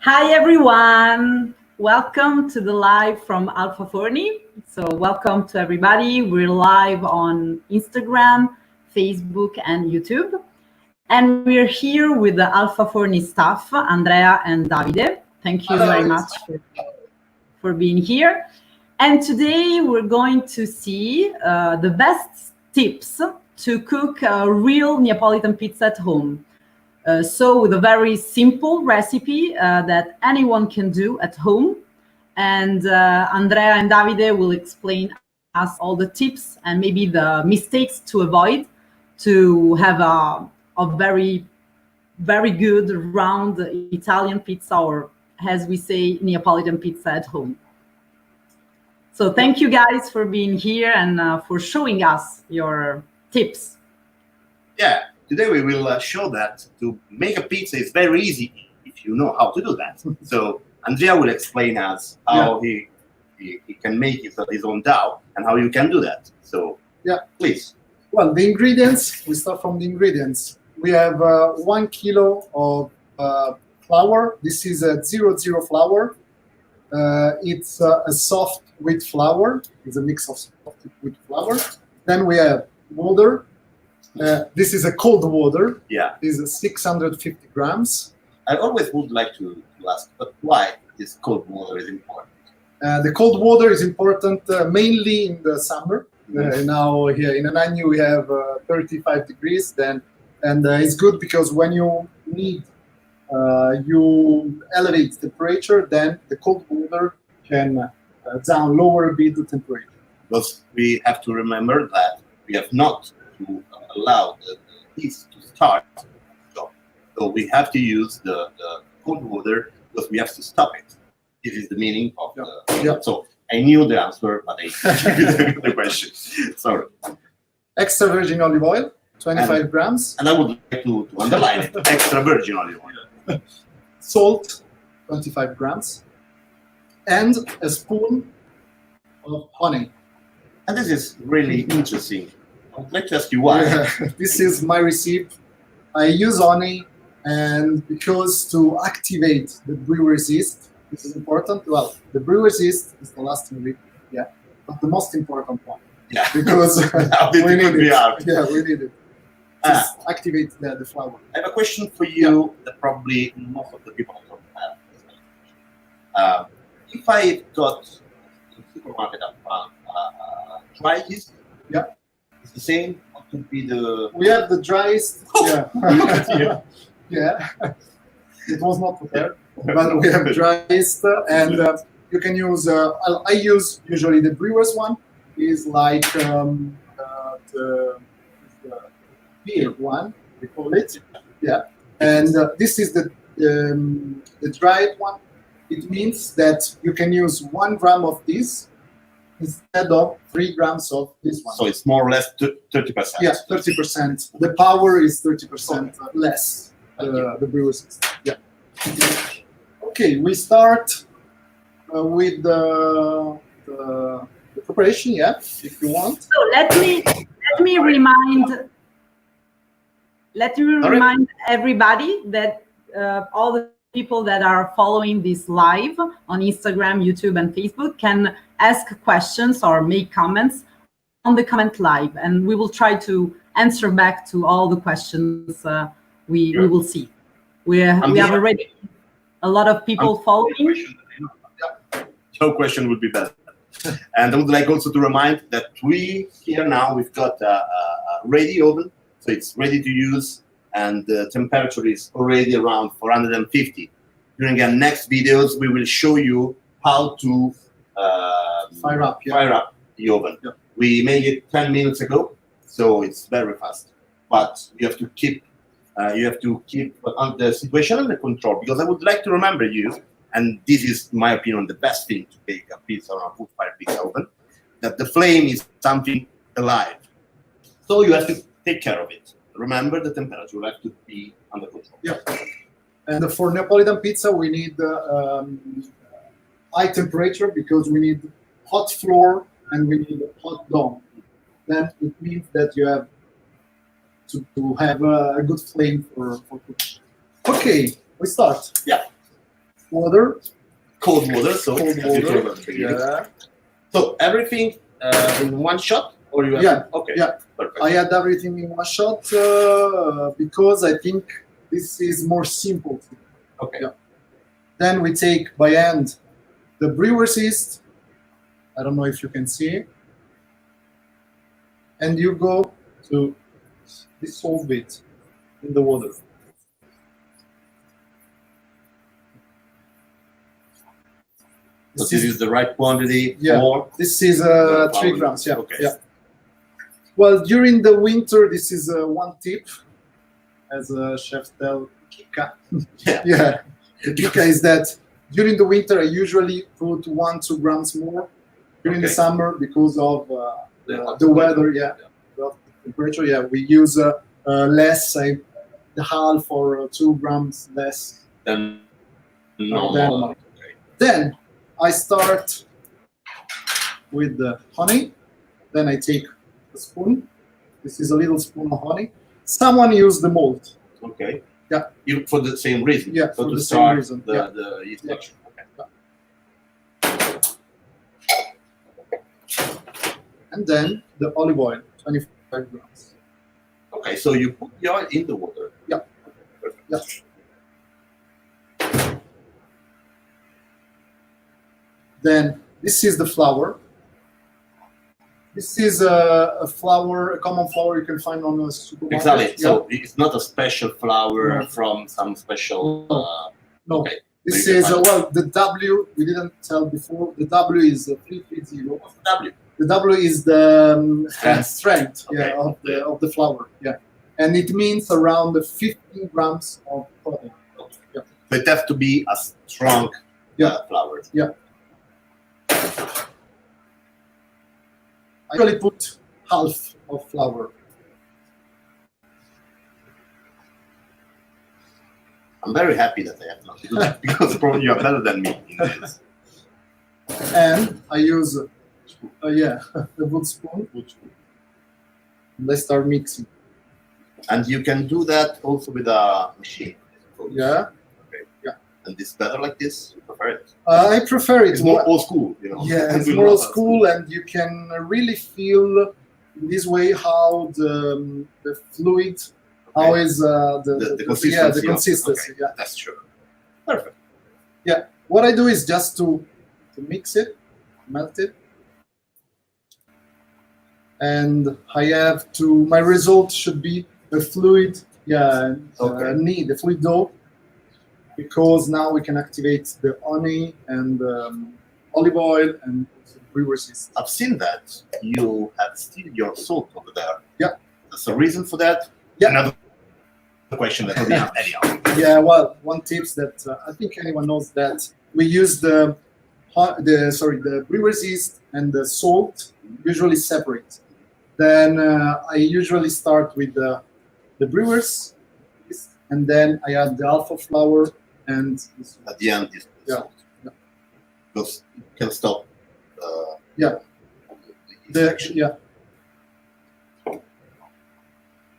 Hi everyone, welcome to the live from ALFA FORNI. So welcome to everybody. We're live on Instagram, Facebook and YouTube. And we're here with the ALFA FORNI staff, Andrea and Davide. Thank you very much for being here. And today we're going to see the best tips to cook a real Neapolitan pizza at home. So with a very simple recipe that anyone can do at home. And Andrea and Davide will explain us all the tips and maybe the mistakes to avoid to have a very, very good round Italian pizza, or as we say, Neapolitan pizza at home. So thank you guys for being here and for showing us your tips. Yeah. Today we will show that to make a pizza is very easy if you know how to do that. So Andrea will explain us how he can make his own dough and how you can do that. So please. Well, the ingredients, we start from the ingredients. We have 1 kilo of flour. This is a 00 flour. It's a soft wheat flour. It's a mix of soft wheat flour. Then we have water. This is a cold water. Yeah. This is 650 grams. I always would like to ask, but why this cold water is important? The cold water is important mainly in the summer. Now here in Anagni we have 35 degrees. And it's good because when you need you elevate the temperature, then the cold water can lower a bit the temperature. Because we have to remember that we have not to allow the yeast to start. So we have to use the cold water because we have to stop it. This is the meaning of the. So I knew the answer, but I didn't the question. Sorry. Extra virgin olive oil, 25 grams. And I would like to underline it. Extra virgin olive oil. Salt, 25 grams. And a spoon of honey. And this is really interesting. I'd like to ask you why. This is my recipe. I use honey, and because to activate the brewer's yeast, this is important. Well, the brewer's yeast is the last ingredient, but the most important one. Yeah. Because we need it. Yeah, we need it. Just activate the flour. I have a question for you that probably most of the people don't have. If I got in the supermarket dry yeast, it's the same. What could be the? We have the driest. Yeah. It was not prepared, but we have driest, and you can use. I use usually the brewer's one. Is like the beer one. We call it. Yeah, and this is the dried one. It means that you can use 1 gram of this instead of 3 grams of this one. So it's more or less 30%. Yeah, 30%. The power is 30% less. The brewer's yeast. Yeah. Okay, we start with the preparation. Yeah, if you want. So let me remind everybody that all the people that are following this live on Instagram, YouTube, and Facebook can ask questions or make comments on the comment live, and we will try to answer back to all the questions we will see. We have already a lot of people following. Your question would be better. And I would like also to remind that we here now we've got a ready oven, so it's ready to use, and the temperature is already around 450. During our next videos, we will show you how to fire up the oven. Yeah. We made it 10 minutes ago, so it's very fast. But you have to keep the situation under control, because I would like to remember you, and this is, in my opinion, the best thing to bake a pizza on a wood-fired pizza oven, that the flame is something alive. So you have to take care of it. Remember the temperature will have to be under control. Yeah. And for Neapolitan pizza, we need high temperature because we need hot flour and we need hot dough. Then it means that you have to have a good flame for cooking. Okay, we start. Yeah. water. Cold water. So Cold as you told water. at the beginning. Yeah. So everything in one shot, or you have Yeah, okay, yeah. perfect. I add everything in one shot because I think this is more simple. Okay. Yeah. Then we take by hand the brewer's yeast. I don't know if you can see. And you go to dissolve it in the water. So this is the right quantity Yeah. for This is the 3 flour. grams. Yeah. Okay. Yeah. Well, during the winter, this is one tip, as a chef tell Kika. Yeah. Yeah. The Kika is that during the winter, I usually put 1-2 grams more. During the Okay. summer, because of The the weather, yeah, the temperature, yeah, we use less, the half or 2 grams less. Then than normal. normal. Okay. Then I start with the honey. Then I take a spoon. This is a little spoon of honey. Someone use the malt. Okay. Yeah. You, for the same reason. Yeah, So for to the same start reason. the, Yeah. the yeast Yeah. action. Okay. And then the olive oil, 25 grams. Okay. So you put the oil in the water. Yeah. Perfect. Yeah. Then this is the flour. This is a flour, a common flour you can find on a supermarket. Exactly. Yeah. So it's not a special flour No. from some special. No. Okay. This So you is, can find- well, the W, we didn't tell before, the W is 330. What's the W? The W is the Strength. strength Okay. yeah, of the flour. Yeah. And it means around 15 grams of protein. Yeah. So it has to be a strong Yeah. flour. I usually put half of flour. I'm very happy that I have not to do that because probably you are better than me in this. And I use, yeah, a wood spoon. And I start mixing. And you can do that also with a machine. I suppose. Yeah. Okay. Yeah. And it's better like this? You prefer it? I prefer it. It's more old school, you know. Yeah, it's We more love old that school, and you can really feel in this way how the fluid, how is The consistency. yeah, the of- consistency. okay, Yeah. that's true. Perfect. What I do is just to mix it, melt it, and I have to. My result should be a fluid. Yeah, Okay. the fluid dough, because now we can activate the honey and olive oil and brewer's yeast. I've seen that you have still your salt over there. Yeah. There's a reason for that? Yeah. Another question that we have anyhow. Yeah, well, one tips that I think anyone knows that we use the brewer's yeast and the salt usually separate. Then I usually start with the brewer's yeast, and then I add the alpha flour and the salt. At the end, is Yeah. salt. Because you can stop. Yeah. the Yeah.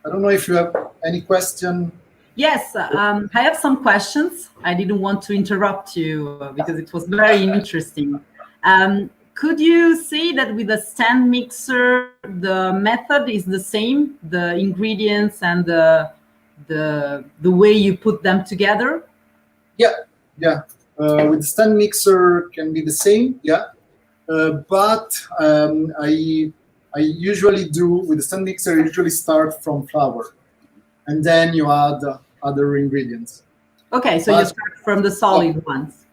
I don't know if you have any question. Yes, I have some questions. I didn't want to interrupt you because it was very interesting. Could you say that with a stand mixer, the method is the same, the ingredients and the way you put them together? With the stand mixer can be the same, yeah. But I usually do with the stand mixer. I usually start from flour, and then you add other ingredients. Okay, so you start from the solid ones.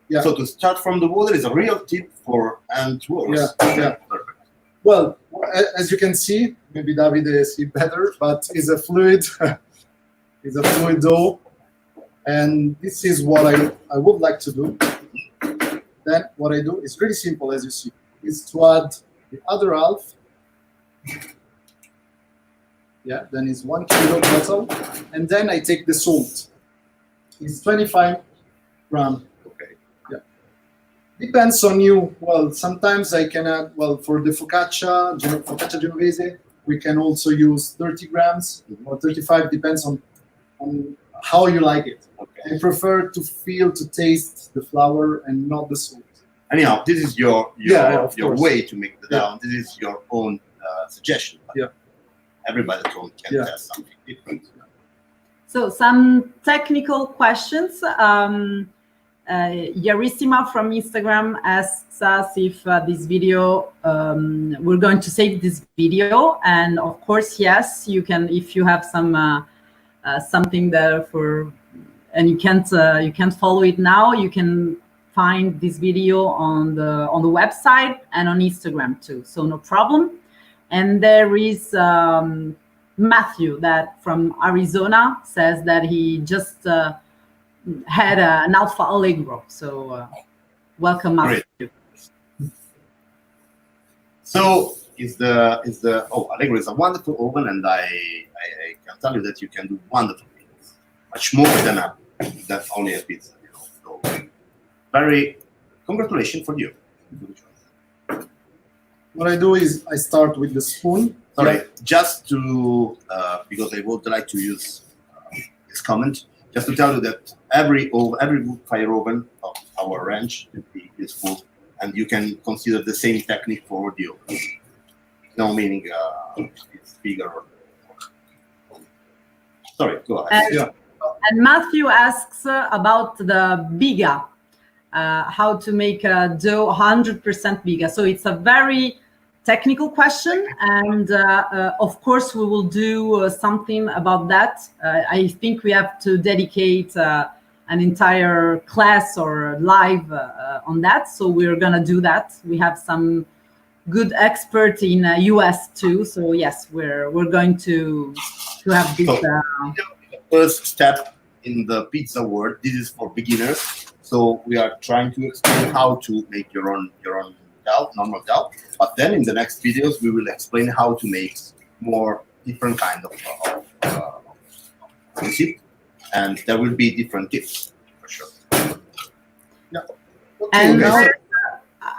Yeah. So to start from the water is a real tip for hand works. Yeah. Perfect. Well, as you can see, maybe Davide see better, but it's a fluid, it's a fluid dough, and this is what I would like to do. Then what I do is really simple, as you see, is to add the other half. Yeah, then it's 1 kilo total, and then I take the salt. It's 25 grams. Okay. Yeah, depends on you. Well, sometimes I can add. Well, for the focaccia genovese, we can also use 30 grams or 35. Depends on how you like it. Okay. I prefer to taste the flour and not the salt. Anyhow, this is your course. way to make the dough. This is your own suggestion. Yeah. Everybody at home can test something different. So some technical questions. Yarissima from Instagram asks us if this video, we're going to save this video, and of course, yes, you can. If you have some something there and you can't follow it now, you can find this video on the website and on Instagram too. So no problem. And there is Matthew that from Arizona says that he just had an Alfa Allegro. So welcome, Matthew. Great. So Allegro is a wonderful oven, and I can tell you that you can do wonderful things, much more than only a pizza. So very congratulations for you. What I do is I start with the spoon. Sorry, just to because I would like to use this comment, just to tell you that every wood fire oven of our range will be useful, and you can consider the same technique for the oven. No meaning it's bigger. Sorry, go ahead. And Matthew asks about the biga, how to make a dough 100% biga. So it's a very technical question, and of course we will do something about that. I think we have to dedicate an entire class or live on that, so we're gonna do that. We have some good expert in US too, so yes, we're going to have this. The first step in the pizza world, this is for beginners. So we are trying to explain how to make your own dough, normal dough. But then in the next videos, we will explain how to make more different kind of recipe, and there will be different tips for sure. Yeah. Okay, And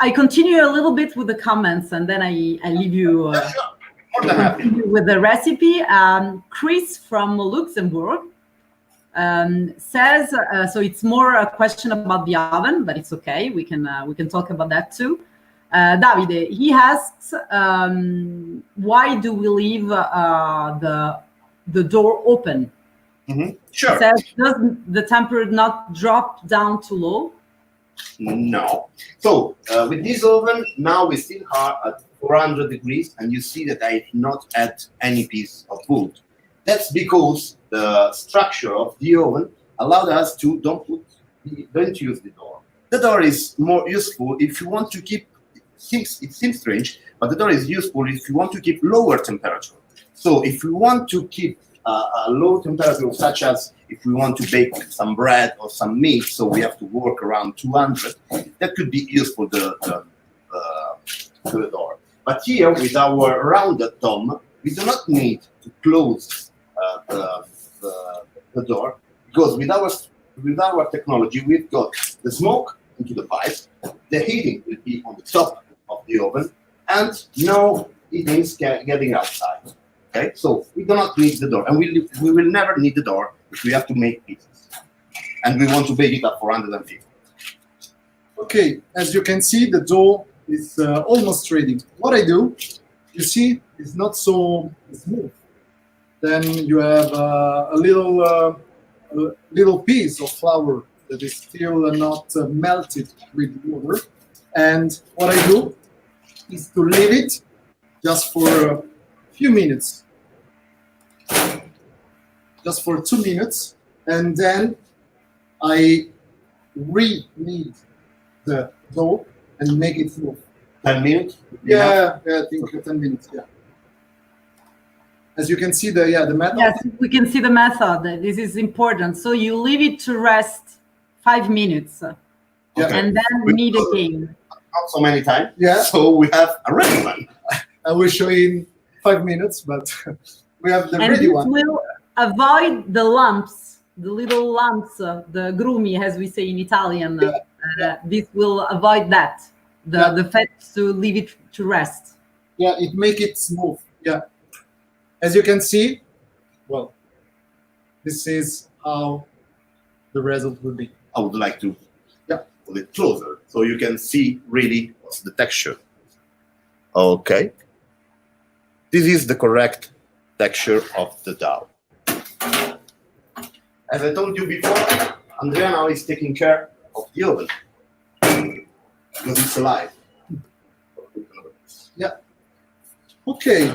I continue a little bit with the comments, and then I leave you More than happy. with the recipe. Chris from Luxembourg says, so it's more a question about the oven, but it's okay. We can talk about that too. Davide, he asks, why do we leave the door open? Mm-hmm. Sure. He says, does the temperature not drop down too low? No. So with this oven, now we still are at 400 degrees, and you see that I did not add any piece of wood. That's because the structure of the oven allowed us to don't use the door. The door is more useful if you want to keep. It seems strange, but the door is useful if you want to keep lower temperature. So if you want to keep a low temperature, such as if we want to bake some bread or some meat, so we have to work around 200, that could be useful the door. But here, with our rounded dome, we do not need to close the door, because with our technology, we've got the smoke into the pipe, the heating will be on the top of the oven, and no heating is getting outside. Okay, so we do not need the door, and we will never need the door if we have to make pizzas, and we want to bake it at 450. Okay, as you can see, the dough is almost ready. What I do, you see, is not so smooth. Then you have a little piece of flour that is still not melted with water. And what I do is to leave it just for a few minutes, just for 2 minutes, and then I re-knead the dough and make it smooth. 10 minutes? Yeah, I think 10 minutes, yeah. As you can see, the method. Yes, we can see the method. This is important. So you leave it to rest 5 minutes, Okay. and then knead again. Not so many times. Yeah. So we have a ready one. I will show you in 5 minutes, but we have the And ready this one. will avoid the lumps, the little lumps, the grumi, as we say in Italian. This will avoid that, the fat, to leave it to rest. Yeah, it make it smooth. Yeah. As you can see, well, this is how the result will be. I would like to put it closer so you can see really what's the texture. Okay. This is the correct texture of the dough. As I told you before, Andrea now is taking care of the oven because it's alive. Yeah. Okay.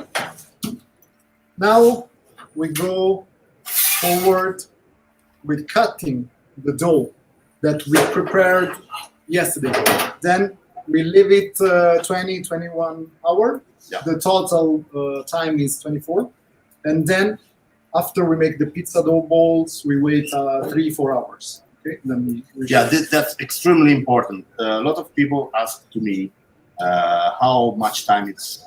Now we go forward with cutting the dough that we prepared yesterday. Then we leave it 21 hours. Yeah. The total time is 24. And then after we make the pizza dough balls, we wait 3-4 hours. Okay. Then we that's extremely important. A lot of people ask to me how much time it's,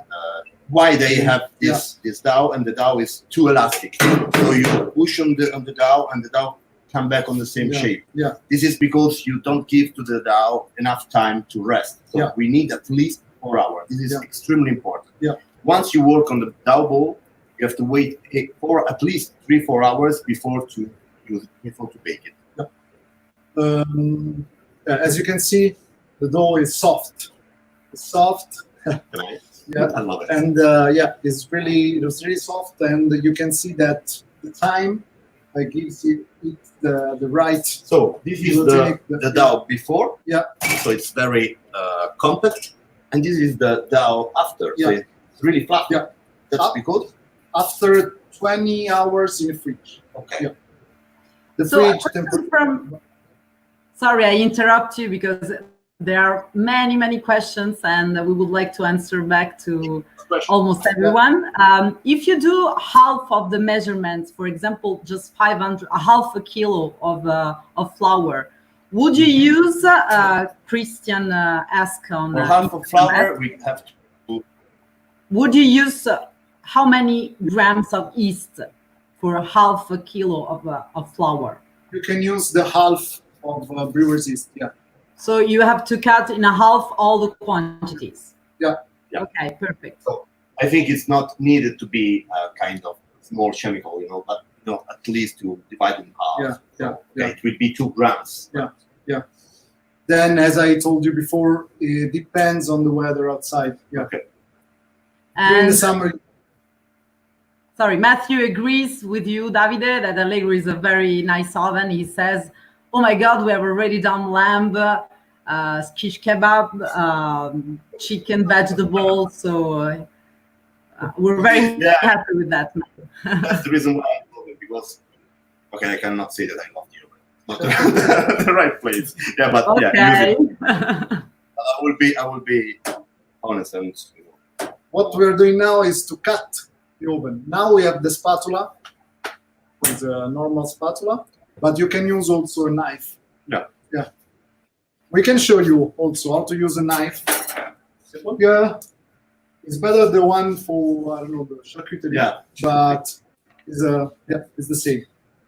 why they have this dough, and the dough is too elastic. So you push on the dough, and the dough come back on the same shape. Yeah. This is because you don't give to the dough enough time to rest. So we need at least 4 hours. This is extremely important. Yeah. Once you work on the dough ball, you have to wait for at least 3-4 hours before to bake it. As you can see, the dough is soft. It's soft. Nice. Yeah, I love it. And it was really soft, and you can see that the time gives it the right. So this is the dough before. Yeah. So it's very compact, and this is the dough after. Yeah. So it's really flat. Yeah. That's because after 20 hours in the fridge. Okay. Yeah. The So fridge a question temperature. Sorry, I interrupt you because there are many questions, and we would like to answer back to almost everyone. If you do half of the measurements, for example, just 500, half a kilo of flour, would you use Christian ask on for half of flour we have to. Would you use how many grams of yeast for half a kilo of flour? You can use the half of brewer's yeast. Yeah. So you have to cut in a half all the quantities. Yeah. Okay, perfect. So I think it's not needed to be kind of more chemical, but at least to divide in half. Yeah. It will be 2 grams. Yeah. Then, as I told you before, it depends on the weather outside. Yeah. Okay. During And the summer. sorry, Matthew agrees with you, Davide, that Allegro is a very nice oven. He says, "Oh my God, we have already done lamb, shish kebab, chicken, vegetables." So we're very happy with that. That's the reason why I told it, because I cannot say that I love you. Not the right place. Yeah, but okay. Use it. I will be honest and. What we're doing now is to cut the oven. Now we have the spatula. It's a normal spatula, but you can use also a knife. Yeah. We can show you also how to use a knife. Yeah. It's better the one for the charcuterie. Yeah. But it's the same.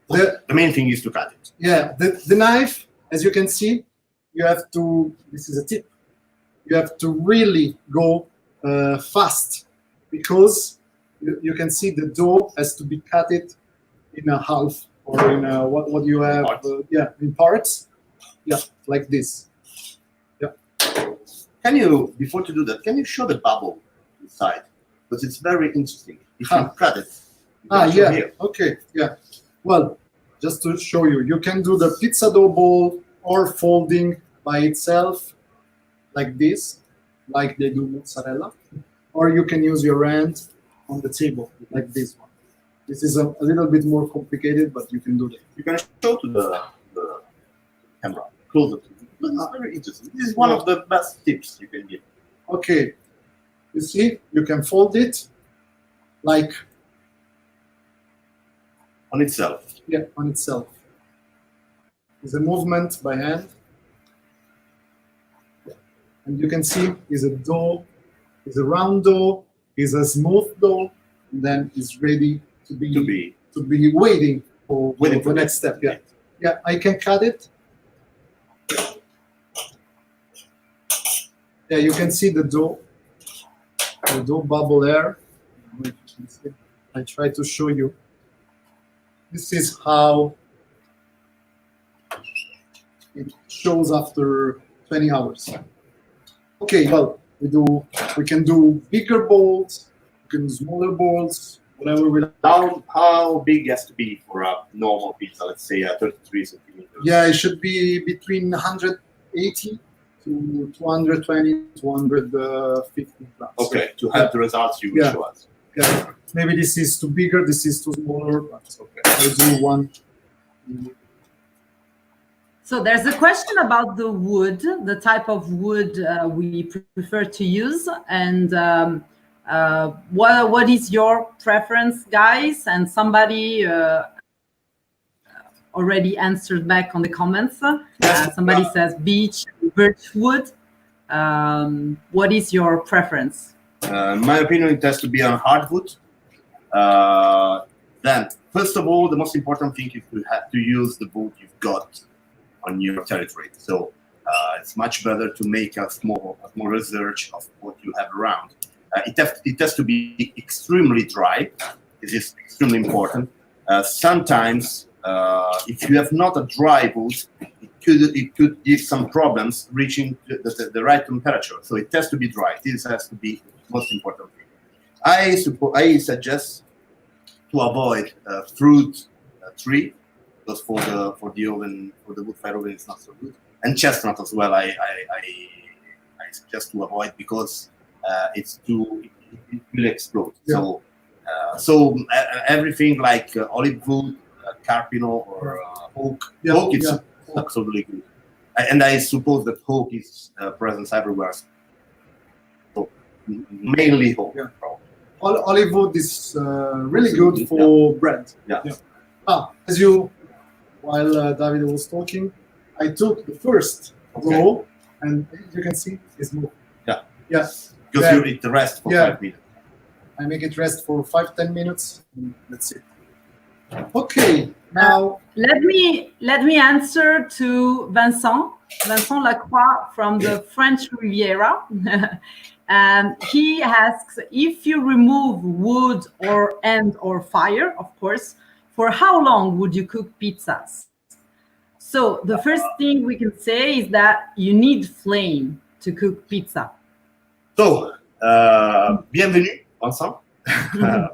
The main thing is to cut it. Yeah. The knife, as you can see, you have to. This is a tip. You have to really go fast, because you can see the dough has to be cut it in a half, or in what you have in parts, like this. Can you, before to do that, can you show the bubble inside, because it's very interesting. If you cut it, here. Okay, yeah. Well, just to show you, you can do the pizza dough ball or folding by itself like this, like they do mozzarella, or you can use your hand on the table like this one. This is a little bit more complicated, but you can do that. You can show to the camera closer. This is very interesting. This is one of the best tips you can give. Okay, you see, you can fold it like on itself. Yeah, on itself. It's a movement by hand. And you can see is a dough, is a round dough, is a smooth dough, and then it's ready to be waiting for the next step. Yeah, I can cut it. Yeah, you can see the dough bubble there. I try to show you. This is how it shows after 20 hours. Okay, well, we can do bigger balls, we can do smaller balls, whatever we like. How big has to be for a normal pizza? Let's say 33 centimeters. Yeah, it should be between 180 to 220, 250 grams. Okay, to have the results you will show us. Yeah. Maybe this is too bigger, this is too smaller, but it's okay. I'll do one. So there's a question about the wood, the type of wood we prefer to use, and what is your preference, guys? And somebody already answered back on the comments. Somebody says beech, birch wood. What is your preference? In my opinion, it has to be on hardwood. Then, first of all, the most important thing is you have to use the wood you've got on your territory. So it's much better to make a small research of what you have around. It has to be extremely dry. This is extremely important. Sometimes, if you have not a dry wood, it could give some problems reaching the right temperature. So it has to be dry. This has to be the most important thing. I suggest to avoid fruit tree, because for the oven, for the wood fire oven, it's not so good. And chestnut as well. I suggest to avoid because it will explode. Yeah. So everything like olive wood, carpino or oak. Yeah, oak is absolutely good. And I suppose that oak is present everywhere. So mainly oak. Yeah. Olive wood is really good for bread. Yeah. As while David was talking, I took the first roll, and you can see it's moving. Yeah. Yes. Because you eat the rest for 5 minutes. I make it rest for 5-10 minutes. And that's it. Okay. Now let me answer to Vincent Lacroix from the French Riviera. He asks, if you remove wood or fire, of course, for how long would you cook pizzas? So the first thing we can say is that you need flame to cook pizza. So, bienvenue, Vincent.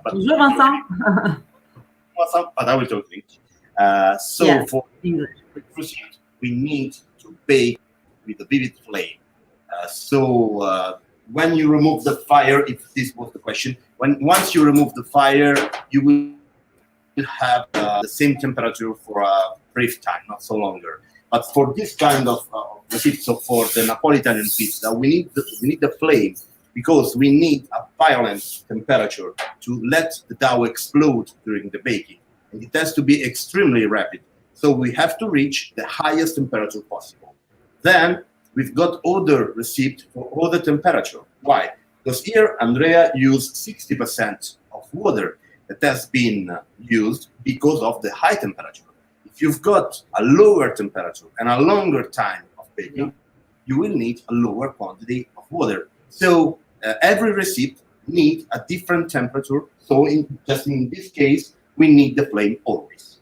Bonjour, Vincent. Vincent, but I will talk English. Yes, for English. proceed, we need to bake with a vivid flame. When you remove the fire, if this was the question, once you remove the fire, you will have the same temperature for a brief time, not so longer. But for this kind of recipe, so for the Neapolitan pizza, we need the flame because we need a violent temperature to let the dough explode during the baking. And it has to be extremely rapid. So we have to reach the highest temperature possible. Then we've got other receipt for other temperature. Why? Because here Andrea used 60% of water that has been used because of the high temperature. If you've got a lower temperature and a longer time of baking, you will need a lower quantity of water. So every recipe needs a different temperature. So in this case, we need the flame always.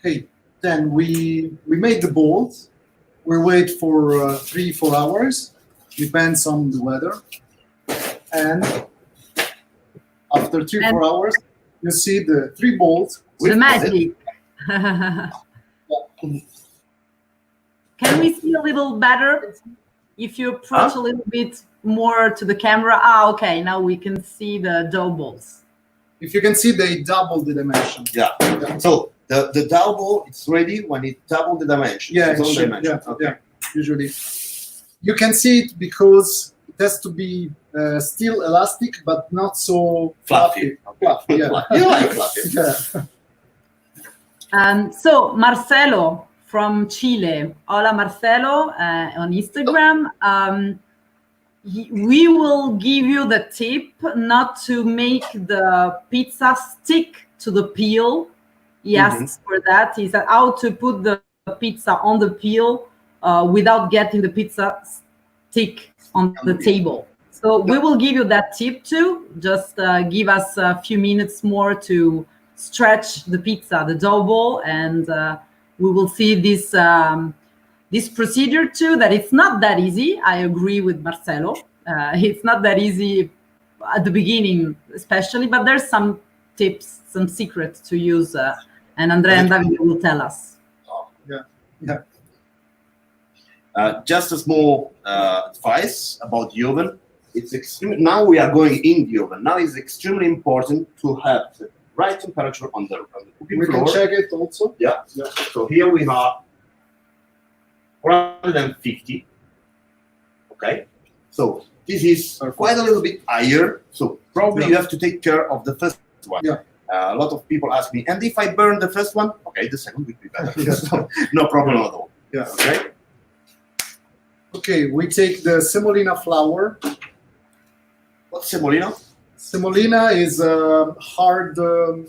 Okay, then we made the balls. We wait for 3-4 hours, depends on the weather. And after 3-4 hours, you see the 3 balls. The magic. Can we see a little better? If you approach a little bit more to the camera. Okay, now we can see the dough balls. If you can see, they double the dimension. Yeah. So the dough ball, it's ready when it double the dimension. Yeah, usually. You can see it because it has to be still elastic, but not so fluffy. Fluffy, yeah. You like fluffy. Yeah. So Marcelo from Chile. Hola, Marcelo, on Instagram. We will give you the tip not to make the pizza stick to the peel. He asks for that. He said how to put the pizza on the peel without getting the pizza stick on the table. So we will give you that tip too. Just give us a few minutes more to stretch the pizza, the dough ball, and we will see this procedure too, that it's not that easy. I agree with Marcelo. It's not that easy at the beginning, especially, but there's some tips, some secrets to use, and Andrea and Davide will tell us. Just a small advice about the oven. It's extremely, now we are going in the oven. Now it's extremely important to have the right temperature on the cooking floor. We can check it also. Yeah. So here we have 450. Okay. So this is quite a little bit higher. So probably you have to take care of the first one. Yeah. A lot of people ask me, and if I burn the first one, okay, the second will be better. So, no problem at all. Yeah. Okay. Okay, we take the semolina flour. What's semolina? Semolina is a hard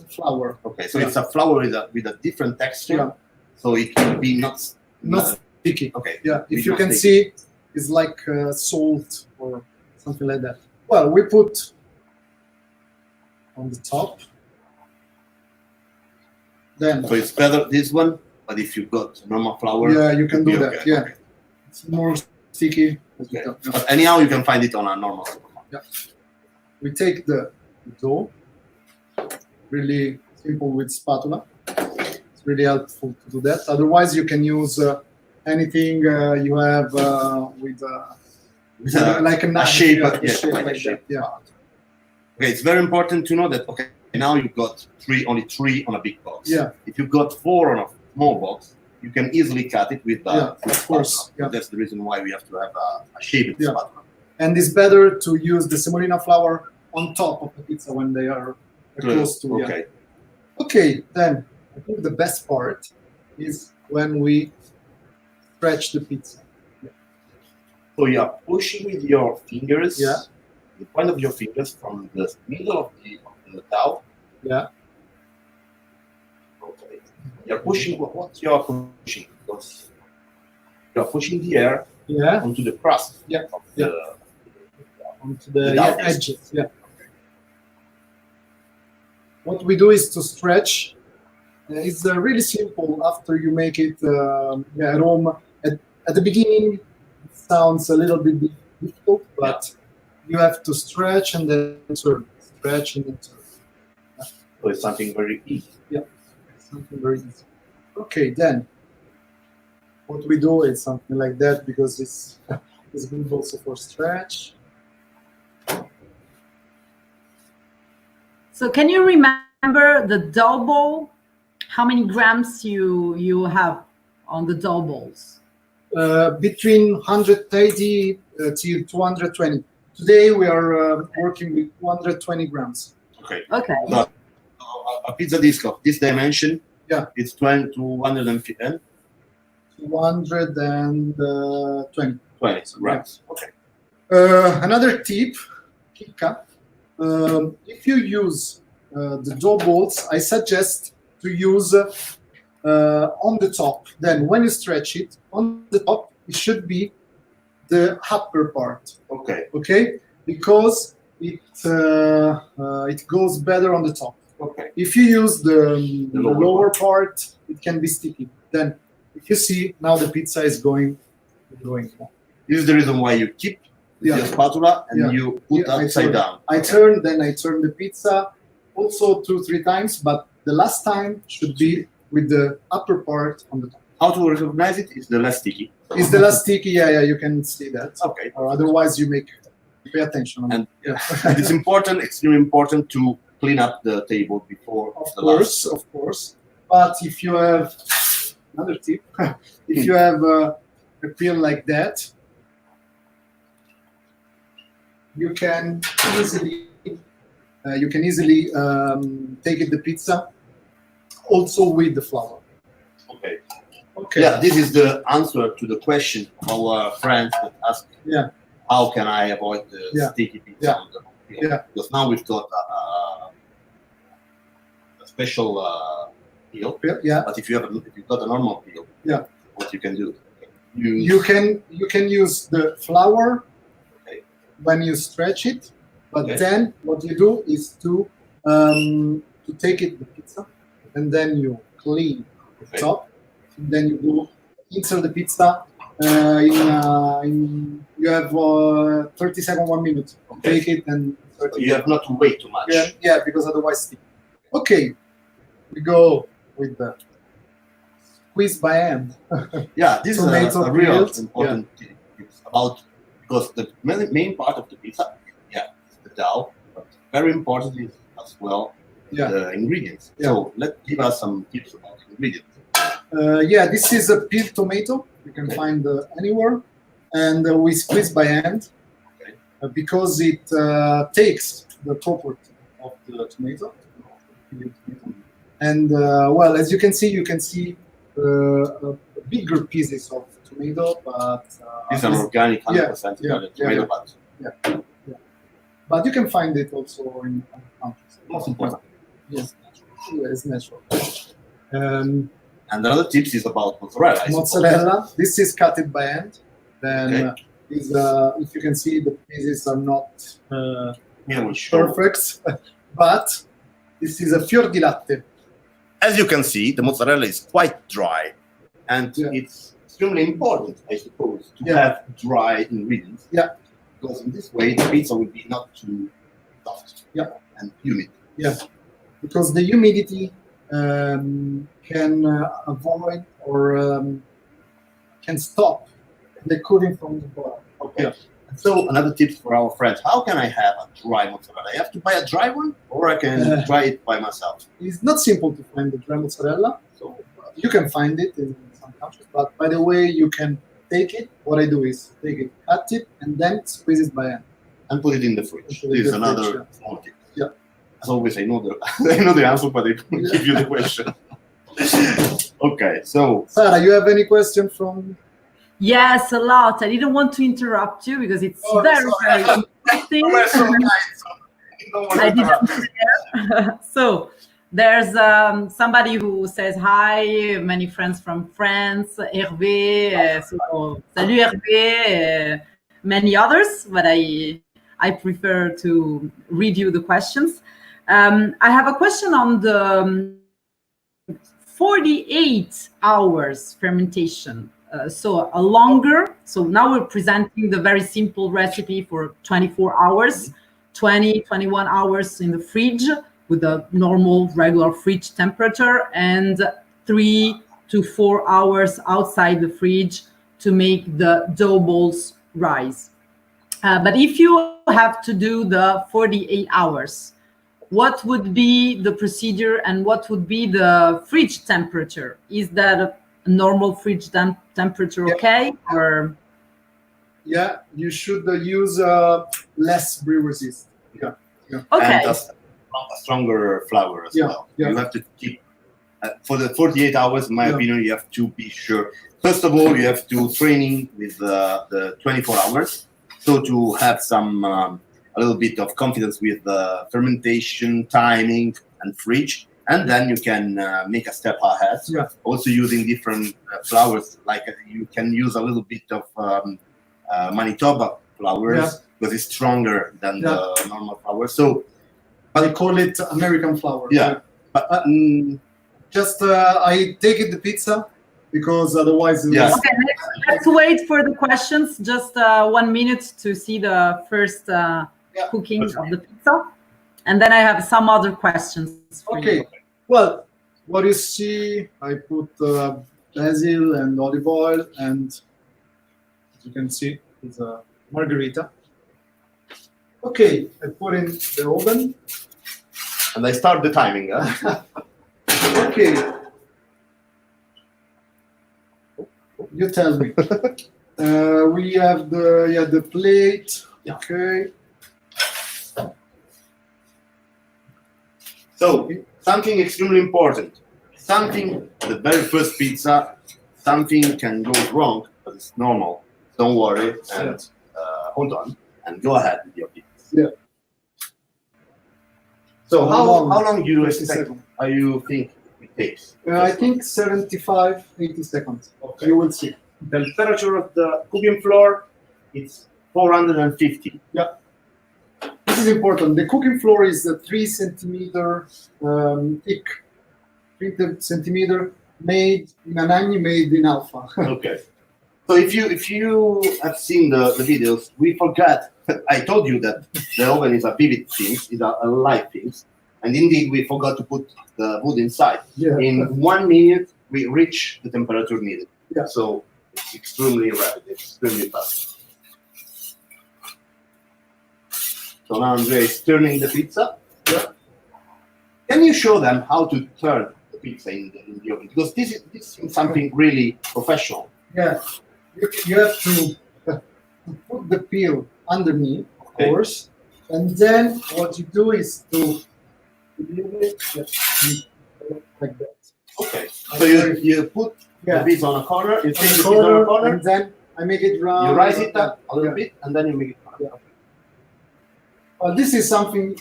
flour. Okay, so it's a flour with a different texture. Yeah. So it will be not sticky. Okay. Yeah, if you not can sticky. see, it's like salt or something like that. Well, we put on the top. Then. So it's better this one, but if you've got normal flour, yeah, you can do that. Okay. Yeah, Okay. it's more sticky. Okay. Yeah. But anyhow, you can find it on a normal supermarket. Yeah. We take the dough. Really simple with spatula. It's really helpful to do that. Otherwise, you can use anything you have with like a knife, shape. yeah, Yeah, shape like a like shape. that. Yeah. Okay, it's very important to know that. Okay, now you've got only three on a big box. Yeah. If you've got 4 on a small box, you can easily cut it with of course. Yeah. That's the reason why we have to have a shaped Yeah. spatula. And it's better to use the semolina flour on top of the pizza when they are close to. Okay. Yeah. Okay, then I think the best part is when we stretch the pizza. So you are pushing with your fingers. Yeah. The point of your fingers from the middle of the dough. Yeah. Okay. You're pushing. What you're pushing? Because you're pushing the air Yeah. onto the crust. Yeah. Of Yeah. the, Onto the dough. edges. Yeah. What we do is to stretch. It's really simple after you make it at home. At the beginning, it sounds a little bit difficult, but you have to stretch and then turn. Stretch and then turn. So it's something very easy. Yeah, something very easy. Okay, then what we do is something like that because it's good also for stretch. So can you remember the dough ball? How many grams you have on the dough balls? Between 180 to 220. Today we are working with 220 grams. Okay. Okay. But a pizza disc of this dimension, Yeah. it's 20 to 150 and 220. 20 grams. Okay. Another tip, Kika, if you use the dough balls, I suggest to use on the top. Then when you stretch it, on the top, it should be the upper part. Okay. Okay? Because it goes better on the top. Okay. If you use the lower lower part, it can be sticky. Then, if you see, now the pizza is going. This is the reason why you keep Yeah. your spatula and Yeah. you put Yeah, upside down. I turn the pizza also 2-3 times, but the last time should be with the upper part on the top. How to recognize it is the less sticky. Is the last sticky? Yeah, you can see that. Okay. Or otherwise, you pay attention. On And it. it is important, extremely important to clean up the table before Of the course. But if you have another tip, if you have a peel like that, you can easily take it the pizza also with the flour. Okay. Okay. Yeah, this is the answer to the question of our friends that ask, Yeah. how can I avoid the Yeah. sticky pizza Yeah. on the peel? Yeah. Because now we've got a special peel. Yeah. But if you've got a normal peel, Yeah. what you can do? You can use the flour Okay. when you stretch it, but Okay. then what you do is to take it the pizza and then you clean the Okay. top then you go insert the pizza. You have 30 seconds, 1 minute. Okay. Take it and you have not to wait too much. Yeah, because otherwise stick. Okay, we go with the squeeze by hand. Yeah, this is a real peeled. important tip. It's about, because the main part of the pizza, is the dough, but very important is as well the ingredients. So let's give us some tips about ingredients. This is a peeled tomato. You can find anywhere, and we squeeze by hand because it takes the property of the tomato. And well, as you can see bigger pieces of tomato, but it's an organic 100% tomato, but you can find it also in other countries. Most important. Yes, it's natural. And another tips is about mozzarella. Mozzarella. This is cut it by hand. Then if you can see, the pieces are not perfect, but this is a fior di latte. As you can see, the mozzarella is quite dry, and it's extremely important, I suppose, to have dry ingredients. Yeah. Because in this way, the pizza will be not too soft and humid. Yeah. Because the humidity can avoid or can stop the cooling from the bottom. Okay. So another tip for our friends: how can I have a dry mozzarella? I have to buy a dry one, or I can dry it by myself. It's not simple to find the dry mozzarella. So you can find it in some countries, but by the way, you can take it. What I do is take it, cut it, and then squeeze it by hand and put it in the fridge. This is another small tip. Yeah. As always, I know the answer, but I don't give you the question. Okay, so Sarah, you have any question from? Yes, a lot. I didn't want to interrupt you because it's very interesting. I didn't care. So there's somebody who says hi, many friends from France, Hervé, so salut Hervé, many others, but I prefer to read you the questions. I have a question on the 48 hours fermentation. So a longer, so now we're presenting the very simple recipe for 24 hours, 21 hours in the fridge with a normal regular fridge temperature, and 3 to 4 hours outside the fridge to make the dough balls rise. But if you have to do the 48 hours, what would be the procedure and what would be the fridge temperature? Is that a normal fridge temperature okay? Or You should use less brew resist. Okay. And a stronger flour as well. You have to keep for the 48 hours. In my opinion, you have to be sure. First of all, you have to training with the 24 hours, so to have some a little bit of confidence with the fermentation timing and fridge. And then you can make a step ahead. Also using different flours, like you can use a little bit of Manitoba flours because it's stronger than the normal flour. So, I call it American flour. But just I take it the pizza because otherwise. Okay, let's wait for the questions. Just 1 minute to see the first cooking of the pizza. And then I have some other questions for you. Well, what you see, I put basil and olive oil, and as you can see, it's a margarita. Okay, I put in the oven. And I start the timing. Okay. You tell me. We have the plate. Okay. So, something extremely important. The very first pizza, something can go wrong, but it's normal. Don't worry, and hold on, and go ahead with your pizza. So how long do you expect? You think it takes? I think 75, 80 seconds. Okay. You will see. The temperature of the cooking floor is 450. This is important. The cooking floor is 3 centimeter thick. 3 centimeter made in Anagni, made in Alpha. Okay. So if you have seen the videos, we forgot. I told you that the oven is a vivid thing, is a live thing, and indeed we forgot to put the wood inside. Yeah. In 1 minute, we reach the temperature needed. Yeah. So it's extremely rapid, extremely fast. So now Andrea is turning the pizza. Yeah. Can you show them how to turn the pizza in the oven? Because this is something really professional. Yeah. You have to put the peel underneath, of course, and then what you do is to like that. Okay. So you put the pizza on a corner, you take the pizza on a corner, and then I make it round. you rise it up a little bit, and then you make it round. Yeah. This is something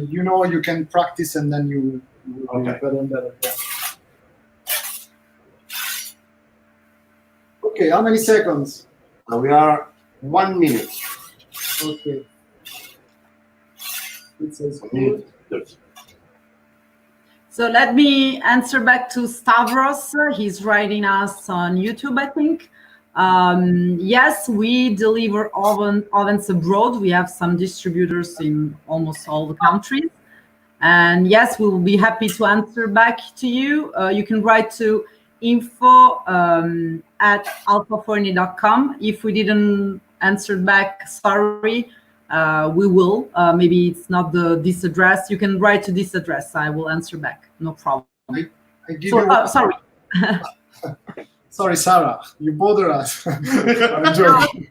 you can practice, and then you will be better and better. Yeah. Okay, how many seconds? Now we are 1 minute. Okay. It says good. So let me answer back to Stavros. He's writing us on YouTube, I think. Yes, we deliver ovens abroad. We have some distributors in almost all the countries. And yes, we will be happy to answer back to you. You can write to info@alfaforni.com. If we didn't answer back, sorry, we will. Maybe it's not this address. You can write to this address. I will answer back. No problem. I give Sorry. Sorry, Sarah. You bother us. I'm joking.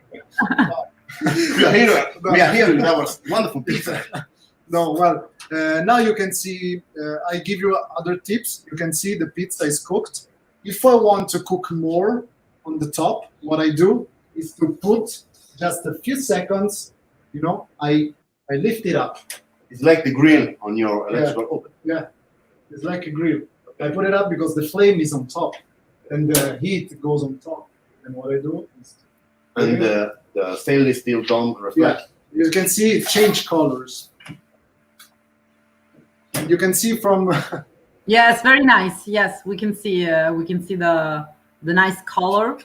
We are here with our wonderful pizza. No, well, now you can see, I give you other tips. You can see the pizza is cooked. If I want to cook more on the top, what I do is to put just a few seconds, I lift it up. It's like the grill on your electrical oven. Yeah, it's like a grill. I put it up because the flame is on top and the heat goes on top. And what I do is... And the stainless steel dome reflects. Yeah, you can see it change colors. You can see from... Yes, very nice. Yes, we can see the nice color.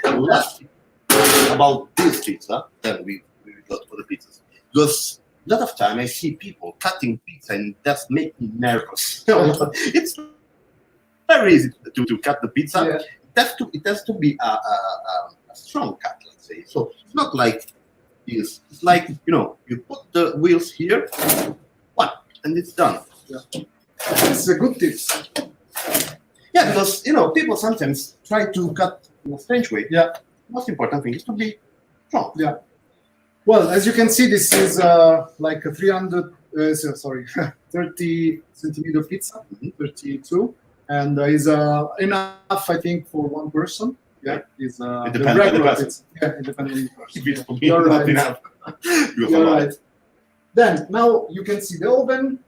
Last about this pizza, then we got for the pizzas. Because a lot of time I see people cutting pizza and that's make me nervous. It's very easy to cut the pizza. Yeah. It has to be a strong cut, let's say. So it's not like this. It's like, you put the wheels here, and it's done. Yeah. It's a good tips. Yeah, because people sometimes try to cut in a strange way. Yeah. Most important thing is to be strong. Yeah. Well, as you can see, this is like a 30 centimeter pizza, 32, and is enough, I think, for one person. Yeah, is it depends on the person. Yeah, it depends on the person. If it's for me, not enough. You're right. Then now you can see the oven.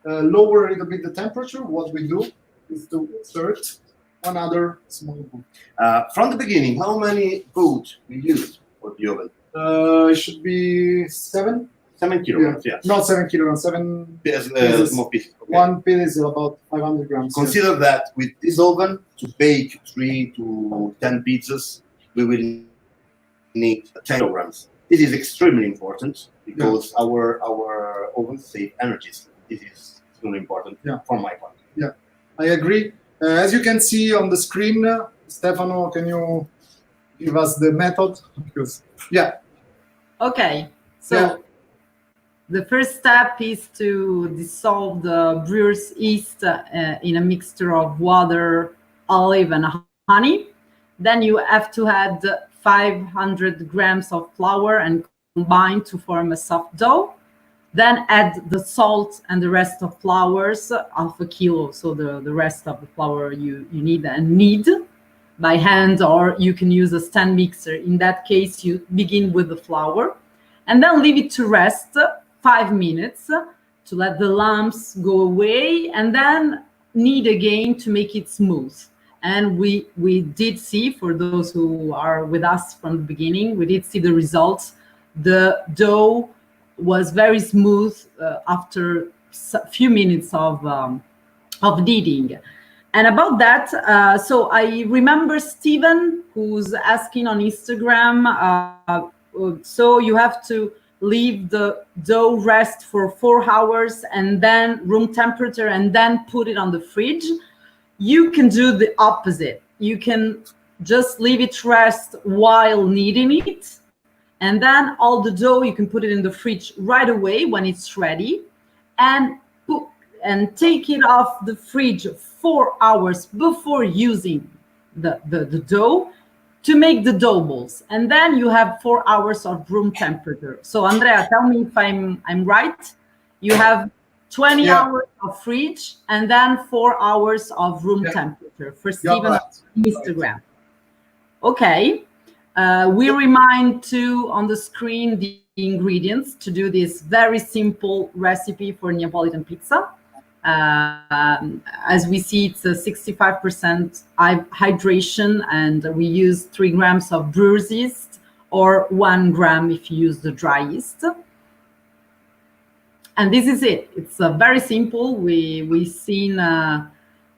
Lower a little bit the temperature. What we do is to insert another small boot. From the beginning, how many boots we use for the oven? It should be 7. 7 kilograms, yeah. Not 7 kilograms, 7 pieces. Small pieces. Okay. One piece is about 500 grams. Consider that with this oven, to bake 3 to 10 pizzas, we will need 10 kilograms. This is extremely important because our ovens save energies. This is extremely important from my point. Yeah, I agree. As you can see on the screen, Stefano, can you give us the method? Because Okay, so the first step is to dissolve the brewer's yeast in a mixture of water, olive, and honey. Then you have to add 500 grams of flour and combine to form a soft dough. Then add the salt and the rest of flours, half a kilo. So the rest of the flour you need and knead by hand, or you can use a stand mixer. In that case, you begin with the flour and then leave it to rest 5 minutes to let the lumps go away, and then knead again to make it smooth. And we did see, for those who are with us from the beginning, we did see the results. The dough was very smooth after a few minutes of kneading. And about that, so I remember Steven, who's asking on Instagram, so you have to leave the dough rest for 4 hours and then room temperature and then put it on the fridge. You can do the opposite. You can just leave it rest while kneading it. And then all the dough, you can put it in the fridge right away when it's ready, and take it off the fridge 4 hours before using the dough to make the dough balls. And then you have 4 hours of room temperature. So Andrea, tell me if I'm right. You have 20 hours of fridge and then 4 hours of room temperature for Steven Instagram. Okay. We remind too on the screen the ingredients to do this very simple recipe for Neapolitan pizza. As we see, it's a 65% hydration, and we use 3 grams of brewer's yeast or 1 gram if you use the dry yeast. And this is it. It's very simple. We've seen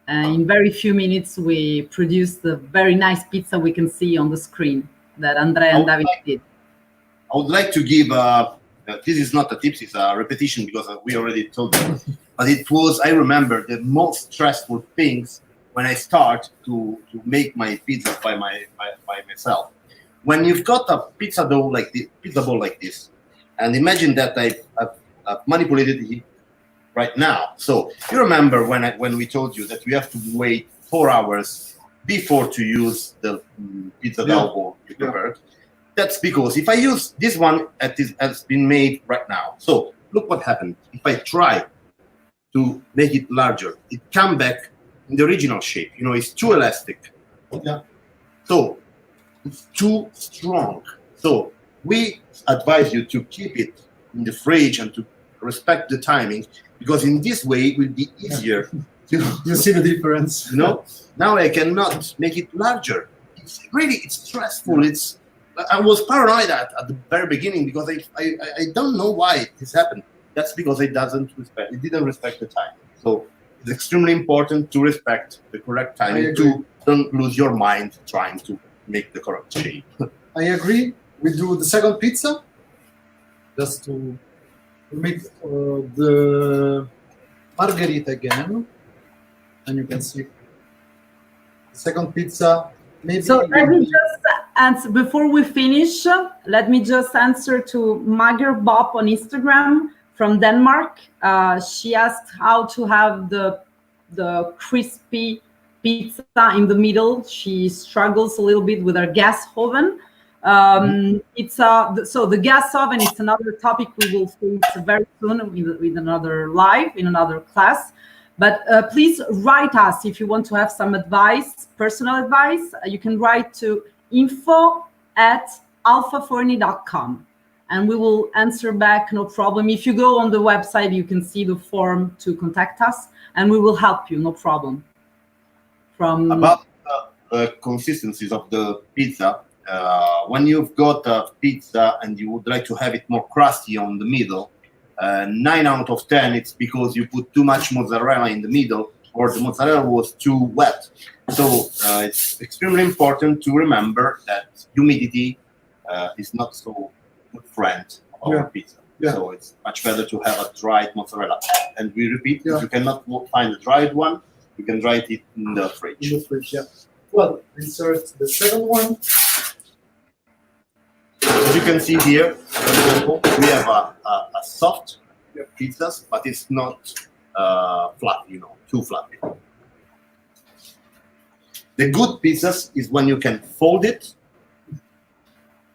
in very few minutes we produced the very nice pizza we can see on the screen that Andrea and David did. I would like to give this is not a tip, it's a repetition because we already told you. But it was, I remember, the most stressful things when I start to make my pizza by myself. When you've got a pizza dough like this, pizza ball like this, and imagine that I've manipulated it right now. So you remember when we told you that we have to wait 4 hours before to use the pizza dough ball we prepared. That's because if I use this one has been made right now. So look what happened. If I try to make it larger, it come back in the original shape. You know, it's too elastic. Yeah. So it's too strong. So we advise you to keep it in the fridge and to respect the timing, because in this way it will be easier. You see the difference? You know, now I cannot make it larger. It's stressful. I was paranoid at the very beginning because I don't know why this happened. That's because it didn't respect the time. So it's extremely important to respect the correct timing, to don't lose your mind trying to make the correct shape. I agree. We do the second pizza just to make the margherita again, and you can see the second pizza. Maybe so let me just answer before we finish. Let me just answer to Mager Bob on Instagram from Denmark. She asked how to have the crispy pizza in the middle. She struggles a little bit with her gas oven. So the gas oven is another topic we will face very soon with another live in another class. But please write us if you want to have some advice, personal advice. You can write to info@alfaforni.com and we will answer back, no problem. If you go on the website, you can see the form to contact us and we will help you, no problem. About the consistencies of the pizza, when you've got a pizza and you would like to have it more crusty on the middle, 9 out of 10, it's because you put too much mozzarella in the middle or the mozzarella was too wet. So it's extremely important to remember that humidity is not so good friend of our pizza. So it's much better to have a dried mozzarella. And we repeat, if you cannot find a dried one, you can dry it in the fridge. In the fridge, yeah. Well, insert the second one. As you can see here, for example, we have a soft pizzas, but it's not fluffy, too fluffy. The good pizzas is when you can fold it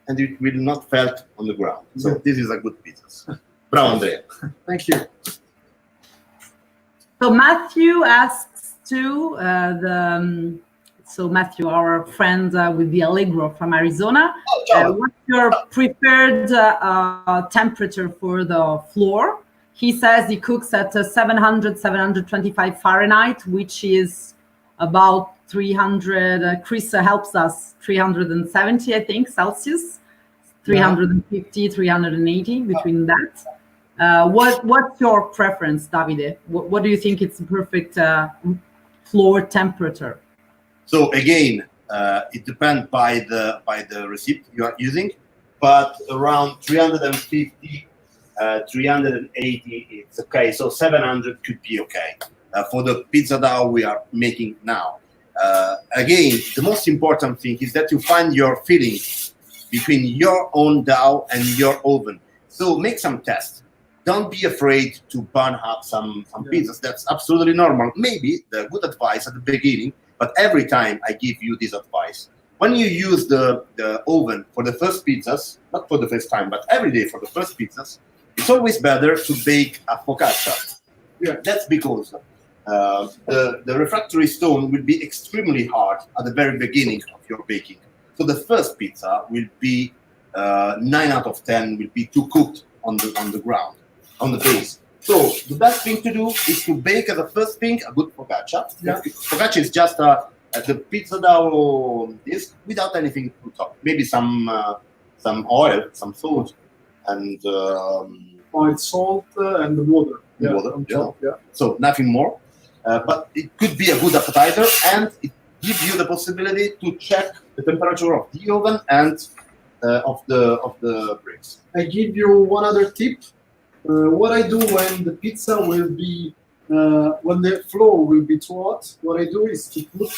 and it will not felt on the ground. So this is a good pizza. Bravo, Andrea. Thank you. So Matthew asks too, so Matthew, our friend with the Allegro from Arizona, what's your preferred temperature for the floor? He says he cooks at 700, 725 Fahrenheit, which is about 300, Chris helps us, 370, I think, Celsius, 350, 380, between that. What's your preference, Davide? What do you think it's the perfect floor temperature? So again, it depends by the recipe you are using, but around 350, 380, it's okay. So 700 could be okay for the pizza dough we are making now. Again, the most important thing is that you find your filling between your own dough and your oven. So make some tests. Don't be afraid to burn up some pizzas. That's absolutely normal. Maybe the good advice at the beginning, but every time I give you this advice. When you use the oven for the first pizzas, not for the first time, but every day for the first pizzas, it's always better to bake a focaccia. Yeah. That's because the refractory stone will be extremely hard at the very beginning of your baking. So the first pizza will be 9 out of 10 will be too cooked on the ground, on the base. So the best thing to do is to bake as a first thing a good focaccia. Yeah. Focaccia is just the pizza dough is without anything on top. Maybe some oil, some salt, and Oil, salt, and the water. water. On Yeah. top, yeah. So nothing more. But it could be a good appetizer, and it gives you the possibility to check the temperature of the oven and of the bricks. I give you one other tip. What I do when the pizza will be, when the flour will be too hot, what I do is to put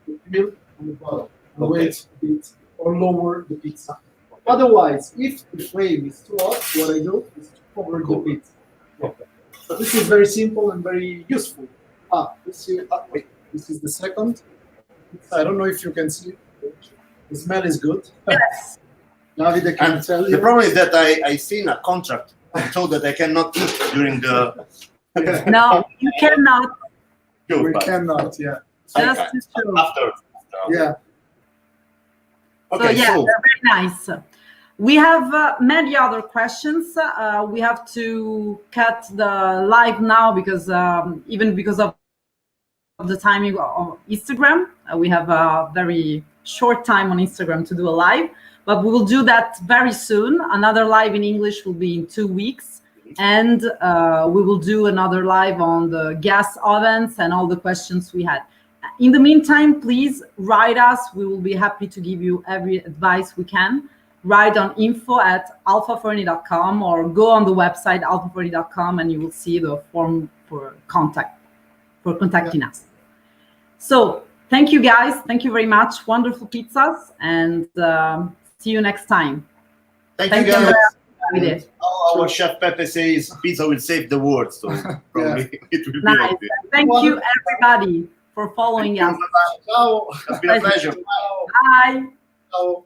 the milk on the bottom and Okay. wait a bit or lower the pizza. Otherwise, if the flame is too hot, what I do is to cover the pizza. Okay. So this is very simple and very useful. Wait, this is the second. I don't know if you can see. The smell is good. Yes. David, I can And tell the you. problem is that I seen a contract told that I cannot eat during the No, you cannot. show. We but cannot, yeah. I Just can. to show. After. Yeah. So Okay, yeah, so they're very nice. We have many other questions. We have to cut the live now because even because of the timing of Instagram, we have a very short time on Instagram to do a live. But we will do that very soon. Another live in English will be in 2 weeks, and we will do another live on the gas ovens and all the questions we had. In the meantime, please write us. We will be happy to give you every advice we can. Write on info@alfaforni.com or go on the website alfaforni.com and you will see the form for contacting us. So thank you guys. Thank you very much. Wonderful pizzas, and see you next time. thank you guys. Andrea. Davide. Our chef Pepe says pizza will save the world, so probably it will be Nice. okay. Thank you everybody for following Thank us. you. Ciao. It's been a pleasure. Bye. Ciao.